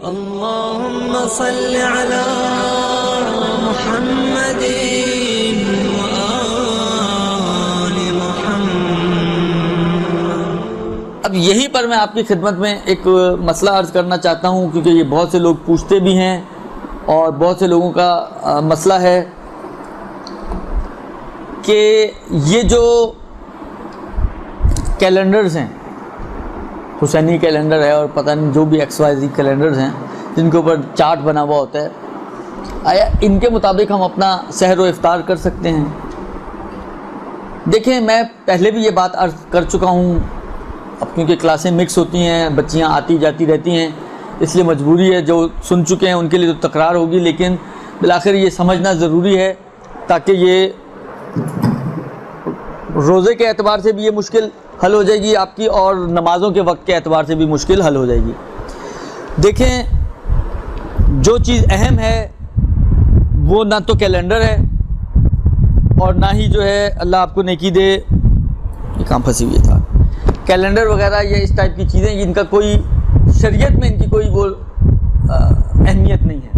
اللهم صل على محمد وآل محمد۔ اب یہیں پر میں آپ کی خدمت میں ایک مسئلہ عرض کرنا چاہتا ہوں، کیونکہ یہ بہت سے لوگ پوچھتے بھی ہیں اور بہت سے لوگوں کا مسئلہ ہے کہ یہ جو کیلنڈرز ہیں، حسینی کیلنڈر ہے اور پتہ نہیں جو بھی XYZ کیلنڈرز ہیں جن کے اوپر چارٹ بنا ہوا ہوتا ہے، آیا ان کے مطابق ہم اپنا سحر و افطار کر سکتے ہیں؟ دیکھیں، میں پہلے بھی یہ بات عرض کر چکا ہوں، اب کیونکہ کلاسیں مکس ہوتی ہیں، بچیاں آتی جاتی رہتی ہیں، اس لیے مجبوری ہے، جو سن چکے ہیں ان کے لیے تو تکرار ہوگی، لیکن بالآخر یہ سمجھنا ضروری ہے تاکہ یہ روزے کے اعتبار سے بھی یہ مشکل حل ہو جائے گی آپ کی، اور نمازوں کے وقت کے اعتبار سے بھی مشکل حل ہو جائے گی۔ دیکھیں، جو چیز اہم ہے وہ نہ تو کیلنڈر ہے اور نہ ہی جو ہے اللہ آپ کو نیکی دے، یہ کام پھنسی ہوئی تھا، کیلنڈر وغیرہ یہ اس ٹائپ کی چیزیں، ان کا کوئی شریعت میں ان کی کوئی وہ اہمیت نہیں ہے۔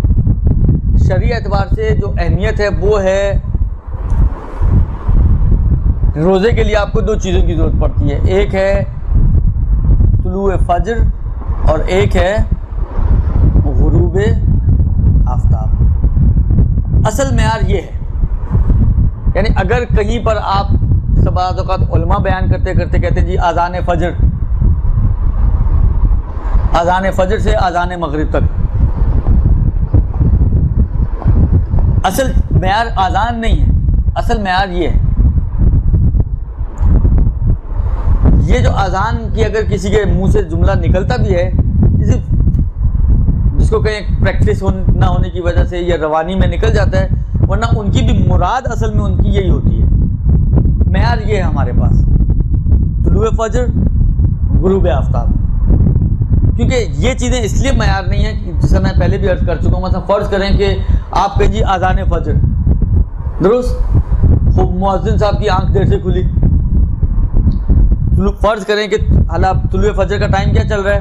شرعی اعتبار سے جو اہمیت ہے وہ ہے، روزے کے لیے آپ کو دو چیزوں کی ضرورت پڑتی ہے، ایک ہے طلوع فجر اور ایک ہے غروب آفتاب۔ اصل معیار یہ ہے، یعنی اگر کہیں پر آپ بعض اوقات علماء بیان کرتے کرتے کہتے ہیں جی اذان فجر سے اذان مغرب تک، اصل معیار اذان نہیں ہے، اصل معیار یہ ہے، یہ جو اذان کی اگر کسی کے منہ سے جملہ نکلتا بھی ہے، جس کو کہیں پریکٹس نہ ہونے کی وجہ سے یا روانی میں نکل جاتا ہے، ورنہ ان کی بھی مراد اصل میں ان کی یہی ہوتی ہے۔ معیار یہ ہے ہمارے پاس، طلوع فجر، غروب آفتاب، کیونکہ یہ چیزیں اس لیے معیار نہیں ہیں، جیسے میں پہلے بھی عرض کر چکا ہوں، مثلا فرض کریں کہ آپ کہیں جی اذان فجر، درست، خوب مؤذن صاحب کی آنکھ دیر سے کھلی، فرض کریں کہ حالات طلوع فجر کا ٹائم کیا چل رہا ہے،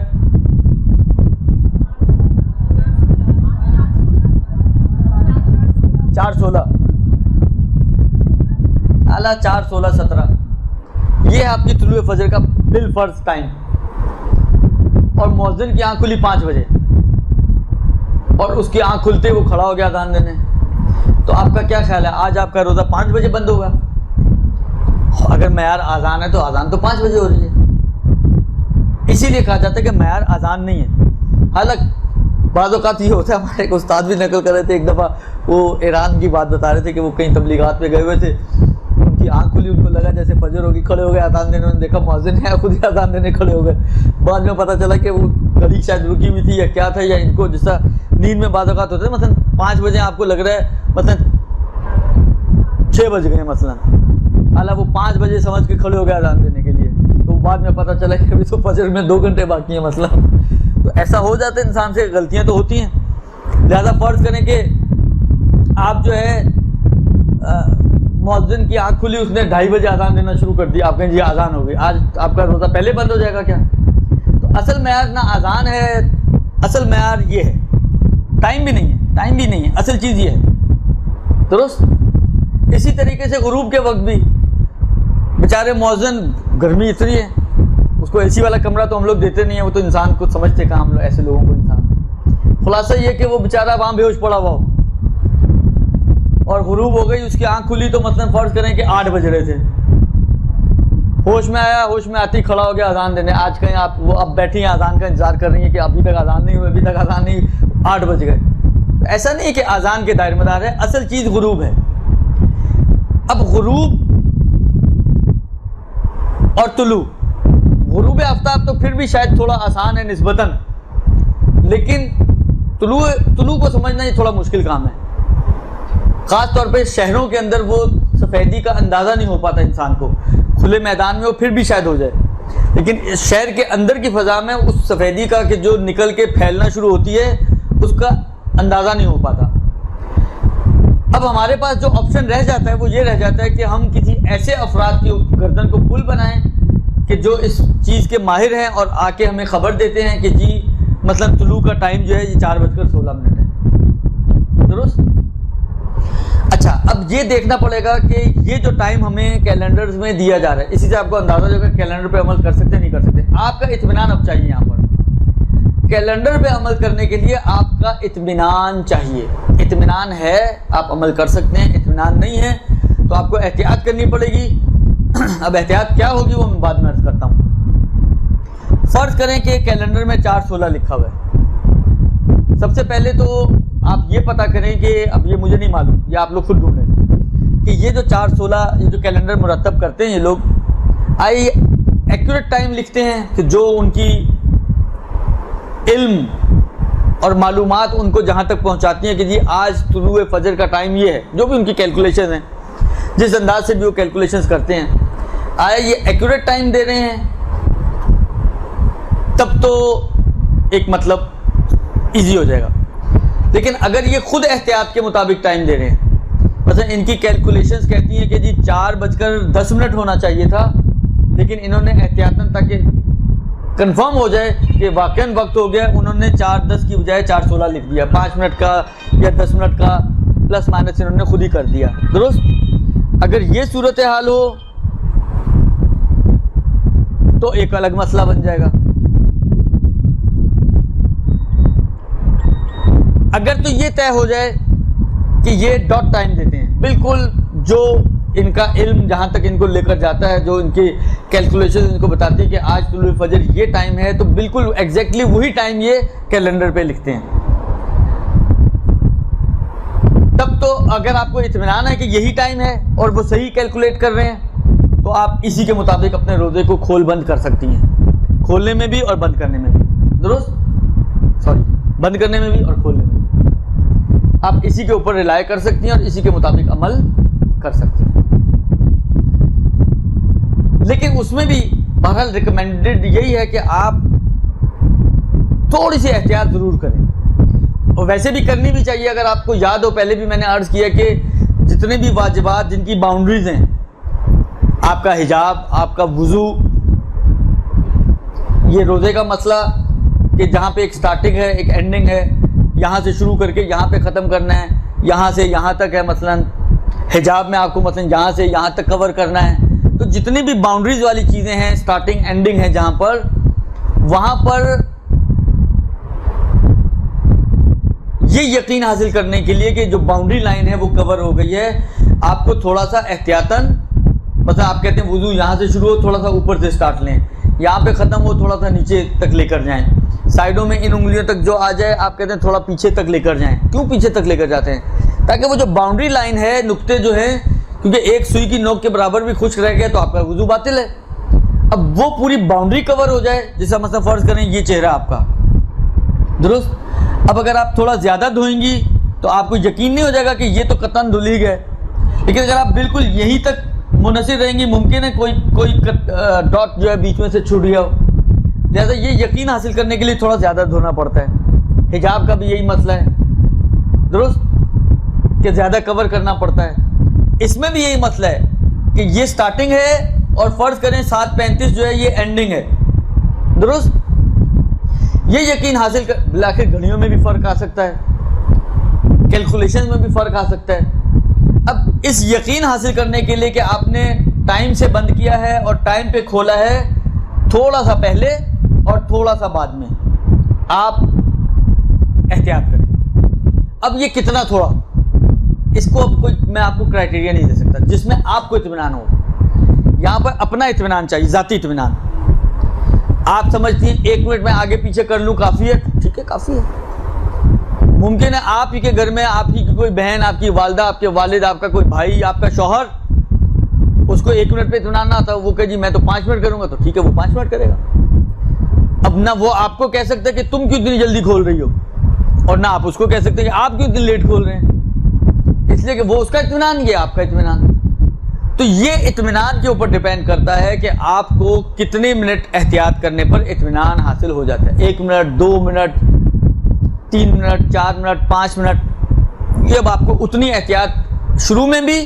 4:16، اعلیٰ 4:16-17، یہ ہے آپ کی طلوع فجر کا بالفرض ٹائم، اور مؤذن کی آنکھ کھلی 5 بجے اور اس کی آنکھ کھلتے وہ کھڑا ہو گیا اذان دینے، تو آپ کا کیا خیال ہے آج آپ کا روزہ 5 بجے بند ہوگا؟ اگر معیار اذان ہے تو اذان تو 5 بجے ہو رہی ہے، اسی لیے کہا جاتا ہے کہ معیار اذان نہیں ہے۔ حالانکہ بعض اوقات یہ ہوتا ہے، ہمارے ایک استاد بھی نقل کر رہے تھے، ایک دفعہ وہ ایران کی بات بتا رہے تھے کہ وہ کہیں تبلیغات پہ گئے ہوئے تھے، ان کی آنکھ کھلی، ان کو لگا جیسے فجر ہوگی، کھڑے ہو گئے اذان دینے، انہوں نے دیکھا مؤذن ہے، خود ہی اذان دینے کھڑے ہو گئے، بعد میں پتہ چلا کہ وہ گھڑی شاید رکی ہوئی تھی یا کیا تھا، یا ان کو جیسا نیند میں بعض اوقات ہوتا ہے، مثلا 5 بجے آپ کو لگ رہا ہے مثلا 6 بج گئے مثلا، حالانکہ وہ 5 بجے سمجھ کے کھڑے ہو گئے اذان دینے کے لیے، تو بعد میں پتہ چلا کہ ابھی تو فجر میں 2 گھنٹے باقی ہیں مثلا۔ تو ایسا ہو جاتا ہے، انسان سے غلطیاں تو ہوتی ہیں، لہذا فرض کریں کہ آپ جو ہے مؤذن کی آنکھ کھلی، اس نے 2:30 بجے اذان دینا شروع کر دیا، آپ کہیں جی اذان ہو گئی، آج آپ کا روزہ پہلے بند ہو جائے گا کیا؟ تو اصل معیار نہ اذان ہے، اصل معیار یہ ہے، ٹائم بھی نہیں ہے، اصل چیز یہ ہے، درست۔ اسی طریقے سے غروب کے وقت بھی بیچارے مؤذن، گرمی اتنی ہے، اس کو AC والا کمرہ تو ہم لوگ دیتے نہیں ہیں، وہ تو انسان کو سمجھتے کہاں ہم لوگ ایسے لوگوں کو، انسان خلاصہ یہ کہ وہ بیچارہ وہاں بے ہوش پڑا ہوا ہو اور غروب ہو گئی، اس کی آنکھ کھلی تو مثلا فرض کریں کہ 8 بج رہے تھے، ہوش میں آیا، ہوش میں آتی کھڑا ہو گیا اذان دینے، آج کہیں آپ وہ اب بیٹھی ہیں اذان کا انتظار کر رہی ہیں کہ ابھی تک اذان نہیں ہوئی، 8 بج گئے، ایسا نہیں کہ اذان کے دائرے مدار ہے، اصل چیز غروب ہے۔ اب غروب اور طلوع، غروب آفتاب تو پھر بھی شاید تھوڑا آسان ہے نسبتاً، لیکن طلوع کو سمجھنا یہ تھوڑا مشکل کام ہے، خاص طور پہ شہروں کے اندر وہ سفیدی کا اندازہ نہیں ہو پاتا انسان کو، کھلے میدان میں وہ پھر بھی شاید ہو جائے، لیکن شہر کے اندر کی فضا میں اس سفیدی کا کہ جو نکل کے پھیلنا شروع ہوتی ہے اس کا اندازہ نہیں ہو پاتا۔ اب ہمارے پاس جو آپشن رہ جاتا ہے وہ یہ رہ جاتا ہے کہ ہم کسی ایسے افراد کی گردن کو پل بنائیں کہ جو اس چیز کے ماہر ہیں اور آ کے ہمیں خبر دیتے ہیں کہ جی مثلا طلوع کا ٹائم جو ہے یہ 4:16 ہے، درست؟ اچھا، اب یہ دیکھنا پڑے گا کہ یہ جو ٹائم ہمیں کیلنڈرز میں دیا جا رہا ہے، اسی سے آپ کو اندازہ جو ہے کیلنڈر پہ عمل کر سکتے ہیں نہیں کر سکتے۔ آپ کا اطمینان اب چاہیے، یہاں پر کیلنڈر پہ عمل کرنے کے لیے آپ کا اطمینان چاہیے۔ اطمینان ہے آپ عمل کر سکتے ہیں، اطمینان نہیں ہے تو آپ کو احتیاط کرنی پڑے گی۔ اب احتیاط کیا ہوگی وہ میں بعد میں عرض کرتا ہوں۔ فرض کریں کہ کیلنڈر میں 4:16 لکھا ہوا ہے، سب سے پہلے تو آپ یہ پتا کریں کہ اب یہ مجھے نہیں معلوم، یہ آپ لوگ خود ڈھونڈیں کہ یہ جو 4:16 یہ جو کیلنڈر مرتب کرتے ہیں یہ لوگ ایکوریٹ ٹائم لکھتے ہیں کہ جو ان کی علم اور معلومات ان کو جہاں تک پہنچاتی ہیں کہ جی آج طلوع فجر کا ٹائم یہ ہے، جو بھی ان کی کیلکولیشن ہیں، جس انداز سے بھی وہ کیلکولیشنز کرتے ہیں، آیا یہ ایکوریٹ ٹائم دے رہے ہیں، تب تو ایک مطلب ایزی ہو جائے گا۔ لیکن اگر یہ خود احتیاط کے مطابق ٹائم دے رہے ہیں، مثلا ان کی کیلکولیشنز کہتی ہیں کہ جی 4:10 ہونا چاہیے تھا، لیکن انہوں نے احتیاطاً تاکہ کنفرم ہو جائے کہ واقعاً وقت ہو گیا، انہوں نے 4:10 کی بجائے 4:16 لکھ دیا، 5 منٹ کا یا 10 منٹ کا پلس مائنس انہوں نے خود ہی کر دیا، درست؟ اگر یہ صورتحال ہو تو ایک الگ مسئلہ بن جائے گا۔ اگر تو یہ طے ہو جائے کہ یہ ڈاٹ ٹائم دیتے ہیں، بالکل جو ان کا علم جہاں تک ان کو لے کر جاتا ہے، جو ان کی کیلکولیشن ان کو بتاتی ہے کہ آج طلوع فجر یہ ٹائم ہے، تو بالکل ایگزیکٹلی وہی ٹائم یہ کیلنڈر پہ لکھتے ہیں، تب تو اگر آپ کو اطمینان ہے کہ یہی ٹائم ہے اور وہ صحیح کیلکولیٹ کر رہے ہیں تو آپ اسی کے مطابق اپنے روزے کو کھول بند کر سکتی ہیں، کھولنے میں بھی اور بند کرنے میں بھی، درست؟ بند کرنے میں بھی اور کھولنے میں بھی آپ اسی کے اوپر ریلائے کر سکتی ہیں اور اسی کے مطابق عمل کر سکتی ہیں۔ لیکن اس میں بھی بہرحال ریکمینڈڈ یہی ہے کہ آپ تھوڑی سی احتیاط ضرور کریں، اور ویسے بھی کرنی بھی چاہیے۔ اگر آپ کو یاد ہو، پہلے بھی میں نے عرض کیا کہ جتنے بھی واجبات جن کی باؤنڈریز ہیں، آپ کا حجاب، آپ کا وضو، یہ روزے کا مسئلہ کہ جہاں پہ ایک سٹارٹنگ ہے ایک اینڈنگ ہے، یہاں سے شروع کر کے یہاں پہ ختم کرنا ہے، یہاں سے یہاں تک ہے، مثلا حجاب میں آپ کو مثلا یہاں سے یہاں تک کور کرنا ہے، تو جتنی بھی باؤنڈریز والی چیزیں ہیں، سٹارٹنگ اینڈنگ ہے جہاں پر، وہاں پر یہ یقین حاصل کرنے کے لیے کہ جو باؤنڈری لائن ہے وہ کور ہو گئی ہے، آپ کو تھوڑا سا احتیاطاً، مثلا آپ کہتے ہیں وضو یہاں سے شروع ہو، تھوڑا سا اوپر سے سٹارٹ لیں، یہاں پہ ختم ہو تھوڑا سا نیچے تک لے کر جائیں، سائڈوں میں ان انگلیوں تک جو آ جائے آپ کہتے ہیں تھوڑا پیچھے تک لے کر جائیں۔ کیوں پیچھے تک لے کر جاتے ہیں؟ تاکہ وہ جو باؤنڈری لائن ہے، نقطے جو ہیں، کیونکہ ایک سوئی کی نوک کے برابر بھی خشک رہ گیا تو آپ کا وضو باطل ہے۔ اب وہ پوری باؤنڈری کور ہو جائے، جیسا مثلا فرض کریں یہ چہرہ آپ کا، درست؟ اب اگر آپ تھوڑا زیادہ دھوئیں گی تو آپ کو یقین نہیں ہو جائے گا کہ یہ تو قطعاً دھل ہی گئے، لیکن اگر آپ بالکل یہیں تک منحصر رہیں گی، ممکن ہے کوئی ڈاٹ جو ہے بیچ میں سے چھوٹ گیا ہو، لہٰذا یہ یقین حاصل کرنے کے لیے تھوڑا زیادہ دھونا پڑتا ہے۔ حجاب کا بھی یہی مسئلہ ہے، درست؟ کہ زیادہ کور کرنا پڑتا ہے۔ اس میں بھی یہی مسئلہ ہے کہ یہ سٹارٹنگ ہے اور فرض کریں 7:35 جو ہے یہ اینڈنگ ہے، درست؟ یہ یقین حاصل کر، بلاخر گھڑیوں میں بھی فرق آ سکتا ہے، کیلکولیشن میں بھی فرق آ سکتا ہے۔ اب اس یقین حاصل کرنے کے لیے کہ آپ نے ٹائم سے بند کیا ہے اور ٹائم پہ کھولا ہے، تھوڑا سا پہلے اور تھوڑا سا بعد میں آپ احتیاط کریں۔ اب یہ کتنا تھوڑا، اس کو اب کوئی میں آپ کو کرائٹیریا نہیں دے سکتا جس میں آپ کو اطمینان ہو۔ یہاں پر اپنا اطمینان چاہیے، ذاتی اطمینان۔ آپ سمجھتی ہیں 1 منٹ میں آگے پیچھے کر لوں کافی ہے، ٹھیک ہے کافی ہے۔ ممکن ہے آپ ہی کے گھر میں آپ ہی کی کوئی بہن، آپ کی والدہ، آپ کے والد، آپ کا کوئی بھائی، آپ کا شوہر، اس کو 1 منٹ پہ اطمینان نہ آتا، وہ کہ جی میں تو 5 منٹ کروں گا، تو ٹھیک ہے وہ 5 منٹ کرے گا۔ اب نہ وہ آپ کو کہہ سکتے کہ تم کیوں اتنی جلدی کھول رہی ہو، اور نہ آپ اس کو کہہ سکتے کہ آپ کیوں اتنی لیٹ کھول رہے ہیں، اس لیے کہ وہ اس کا اطمینان، یہ آپ کا اطمینان۔ تو یہ اطمینان کے اوپر ڈیپینڈ کرتا ہے کہ آپ کو کتنے منٹ احتیاط کرنے پر اطمینان حاصل ہو جاتا ہے۔ 1 minute, 2 minute, 3 minute, 4 minute, 5 minute, یہ اب آپ کو اتنی احتیاط شروع میں بھی،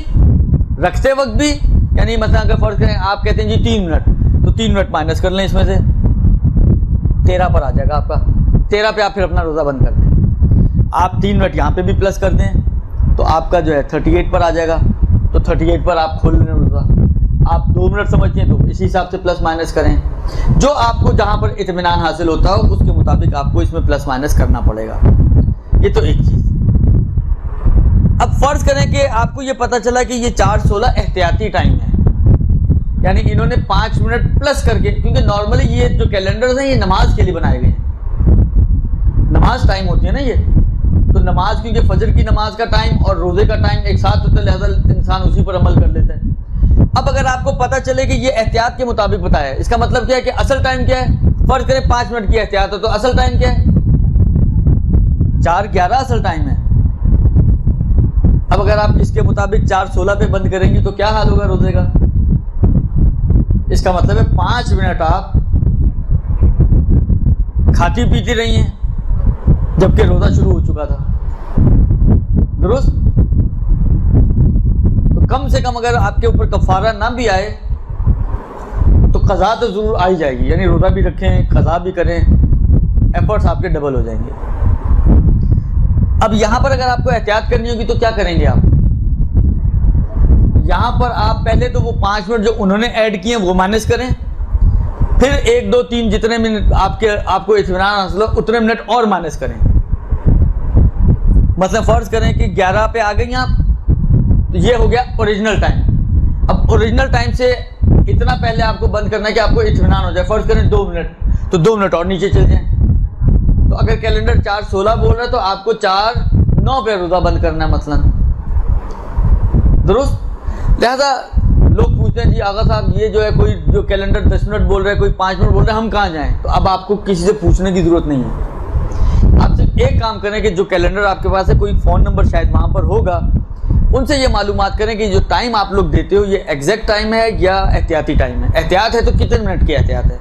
رکھتے وقت بھی، یعنی مثلا اگر فرض کریں آپ کہتے ہیں جی 3 منٹ، تو 3 منٹ مائنس کر لیں اس میں سے، 13 پر آ جائے گا آپ کا، 13 پہ آپ پھر اپنا روزہ بند کر دیں. آپ 3 منٹ یہاں پہ بھی پلس کر دیں تو آپ کا جو ہے 38 پر آ جائے گا. تو 38 پر آپ کھول لیں روزہ. آپ 2 منٹ سمجھتے ہیں تو اسی حساب سے پلس مائنس کریں. جو آپ کو جہاں پر اطمینان حاصل ہوتا ہو اس کے مطابق آپ کو اس میں پلس مائنس کرنا پڑے گا. یہ تو ایک چیز. اب فرض کریں کہ آپ کو یہ پتہ چلا کہ یہ 4:16 احتیاطی ٹائم ہے, یعنی انہوں نے 5 منٹ پلس کر کے, کیونکہ نارملی یہ جو کیلنڈرز ہیں یہ نماز کے لیے بنائے گئے ہیں, نماز ٹائم ہوتی ہے نا یہ, تو نماز کیونکہ فجر کی نماز کا ٹائم اور روزے کا ٹائم ایک ساتھ ہوتا ہے, لہذا انسان اسی پر عمل کر لیتا ہے. اب اگر آپ کو پتہ چلے کہ یہ احتیاط کے مطابق بتایا ہے, اس کا مطلب کیا ہے کہ اصل ٹائم کیا ہے؟ فرض کریں 5 منٹ کی احتیاط ہو تو اصل ٹائم کیا ہے؟ 4:11 اصل ٹائم ہے. اب اگر آپ اس کے مطابق 4:16 پہ بند کریں گی تو کیا حال ہوگا روزے کا؟ اس کا مطلب ہے 5 منٹ آپ کھاتی پیتی رہی ہیں جبکہ روزہ شروع ہو چکا تھا. درست؟ تو کم سے کم اگر آپ کے اوپر کفارہ نہ بھی آئے تو قضا تو ضرور آ ہی جائے گی, یعنی روزہ بھی رکھیں, قضا بھی کریں, ایفرٹس آپ کے ڈبل ہو جائیں گے. اب یہاں پر اگر آپ کو احتیاط کرنی ہوگی تو کیا کریں گے آپ؟ یہاں پر آپ پہلے تو وہ 5 منٹ جو انہوں نے ایڈ کیے ہیں وہ مائنس کریں, پھر 1 2 3 جتنے منٹ آپ کو اطمینان حاصل ہو اتنے منٹ اور مائنس کریں. مثلا فرض کریں کہ 11 پہ آ گئی آپ, تو یہ ہو گیا اوریجنل ٹائم. اب اوریجنل ٹائم سے اتنا پہلے آپ کو بند کرنا ہے کہ آپ کو اطمینان ہو جائے. فرض کریں 2 منٹ, تو 2 منٹ اور نیچے چل جائیں. تو اگر کیلنڈر 4:16 بول رہا ہے تو آپ کو 4:09 پہ روزہ بند کرنا ہے مثلا. درست؟ لہذا لوگ پوچھتے ہیں جی آغا صاحب یہ جو ہے کوئی جو کیلنڈر 10 منٹ بول رہا ہے, کوئی 5 منٹ بول رہا ہے, ہم کہاں جائیں؟ تو اب آپ کو کسی سے پوچھنے کی ضرورت نہیں ہے. آپ صرف ایک کام کریں کہ جو کیلنڈر آپ کے پاس ہے, کوئی فون نمبر شاید وہاں پر ہوگا, ان سے یہ معلومات کریں کہ جو ٹائم آپ لوگ دیتے ہو یہ ایگزیکٹ ٹائم ہے یا احتیاطی ٹائم ہے. احتیاط ہے تو کتنے منٹ کی احتیاط ہے.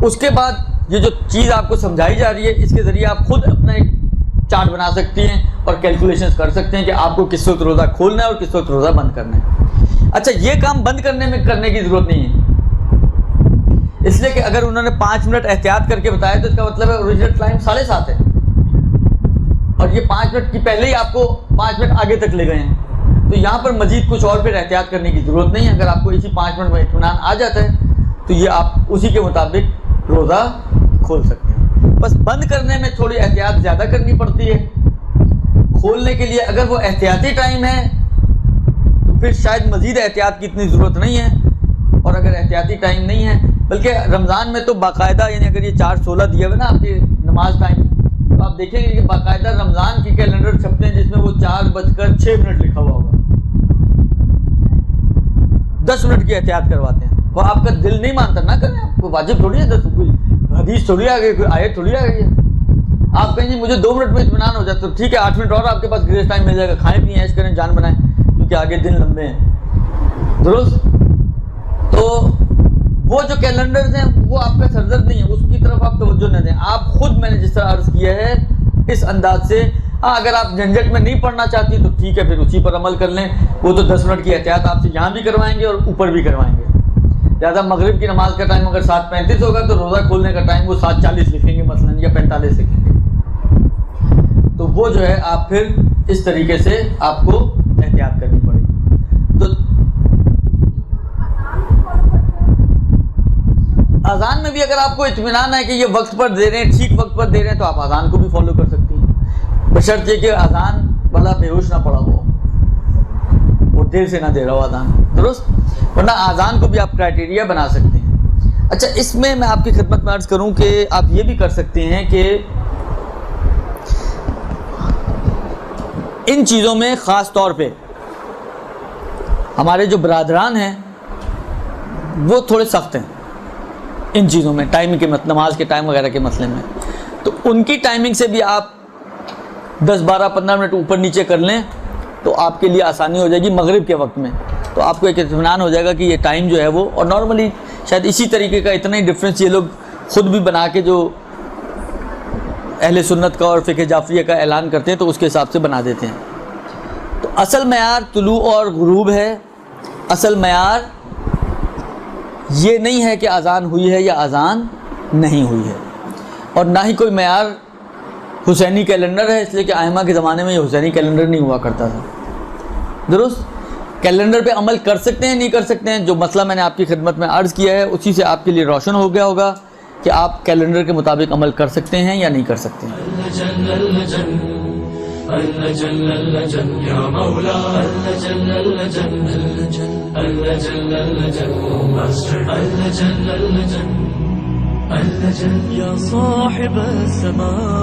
اس کے بعد یہ جو چیز آپ کو سمجھائی جا رہی ہے اس کے ذریعے آپ خود اپنا ایک چارٹ بنا سکتی ہیں اور کیلکولیشنز کر سکتے ہیں کہ آپ کو کس وقت روزہ کھولنا ہے اور کس وقت روزہ بند کرنا ہے. اچھا, یہ کام بند کرنے کی ضرورت نہیں ہے, اس لیے کہ اگر انہوں نے 5 منٹ احتیاط کر کے بتایا تو اس کا مطلب ہے اوریجنل ٹائم 7:30 ہے, اور یہ 5 منٹ کی پہلے ہی آپ کو 5 منٹ آگے تک لے گئے ہیں. تو یہاں پر مزید کچھ اور پھر احتیاط کرنے کی ضرورت نہیں ہے. اگر آپ کو اسی 5 منٹ میں اطمینان آ جاتا ہے تو یہ آپ اسی کے مطابق روزہ کھول سکتے ہیں. بس بند کرنے میں تھوڑی احتیاط زیادہ کرنی پڑتی ہے. کھولنے کے لیے اگر وہ احتیاطی ٹائم ہے تو پھر شاید مزید احتیاط کی اتنی ضرورت نہیں ہے, اور اگر احتیاطی ٹائم نہیں ہے, بلکہ رمضان میں تو باقاعدہ, یعنی اگر یہ 4:16 دیا ہوا نا آپ کے نماز ٹائم, تو آپ دیکھیں گے کہ باقاعدہ رمضان کی کیلنڈر چھپتے ہیں جس میں وہ 4:06 لکھا ہوا ہوگا. 10 منٹ کی احتیاط کرواتے ہیں. وہ آپ کا دل نہیں مانتا, نہ کریں, آپ کو واجب تھوڑی ہے, 10 کوئی حدیث تھوڑی آ گئی, کوئی آیت تھوڑی آ گئی ہے. آپ کہیں جی مجھے 2 منٹ میں اطمینان ہو جاتا تو ٹھیک ہے, 8 منٹ اور آپ کے پاس گریس ٹائم مل جائے گا, کھائیں پئیں عیش کریں, جان بنائیں, کیونکہ آگے دن لمبے ہیں. درست؟ تو وہ جو کیلنڈرز ہیں وہ آپ کا سرزد نہیں ہے, اس کی طرف آپ توجہ نہ دیں. آپ خود, میں نے جس طرح عرض کیا ہے اس انداز سے, ہاں اگر آپ جھنجھٹ میں نہیں پڑھنا چاہتی تو ٹھیک ہے, پھر اسی پر عمل کر لیں. وہ تو 10 منٹ کی احتیاط آپ سے یہاں بھی کروائیں گے اور اوپر بھی کروائیں گے. لہٰذا مغرب کی نماز کا ٹائم اگر 7:35 ہوگا تو روزہ کھولنے کا ٹائم وہ 7:40 لکھیں گے مثلاً, یا 45 لکھیں گے. تو وہ جو ہے آپ پھر اس طریقے سے آپ کو احتیاط کرنی پڑے گی. تو اذان میں بھی اگر آپ کو اطمینان ہے کہ یہ وقت پر دے رہے ہیں, ٹھیک وقت پر دے رہے ہیں, تو آپ اذان کو بھی فالو کر سکتی ہیں, بشرطیہ کہ اذان والا بے ہوش نہ پڑا ہو, وہ دیر سے نہ دے رہا ہو اذان. درست؟ ورنہ اذان کو بھی آپ کرائٹیریا بنا سکتے ہیں. اچھا, اس میں میں آپ کی خدمت میں عرض کروں کہ آپ یہ بھی کر سکتے ہیں کہ ان چیزوں میں خاص طور پہ ہمارے جو برادران ہیں وہ تھوڑے سخت ہیں ان چیزوں میں, ٹائم کے نماز کے ٹائم وغیرہ کے مسئلے میں. تو ان کی ٹائمنگ سے بھی آپ 10 12 15 منٹ اوپر نیچے کر لیں تو آپ کے لیے آسانی ہو جائے گی. مغرب کے وقت میں تو آپ کو ایک اطمینان ہو جائے گا کہ یہ ٹائم جو ہے وہ, اور نارملی شاید اسی طریقے کا اتنا ہی ڈفرینس یہ لوگ خود بھی بنا کے جو اہل سنت کا اور فقہ جعفریہ کا اعلان کرتے ہیں تو اس کے حساب سے بنا دیتے ہیں. تو اصل معیار طلوع اور غروب ہے. اصل معیار یہ نہیں ہے کہ اذان ہوئی ہے یا اذان نہیں ہوئی ہے. اور نہ ہی کوئی معیار حسینی کیلنڈر ہے، اس لیے کہ ائمہ کے زمانے میں یہ حسینی کیلنڈر نہیں ہوا کرتا تھا. درست کیلنڈر پہ عمل کر سکتے ہیں نہیں کر سکتے ہیں، جو مسئلہ میں نے آپ کی خدمت میں عرض کیا ہے اسی سے آپ کے لیے روشن ہو گیا ہوگا کہ آپ کیلنڈر کے مطابق عمل کر سکتے ہیں یا نہیں کر سکتے ہیں. يا صاحب السماء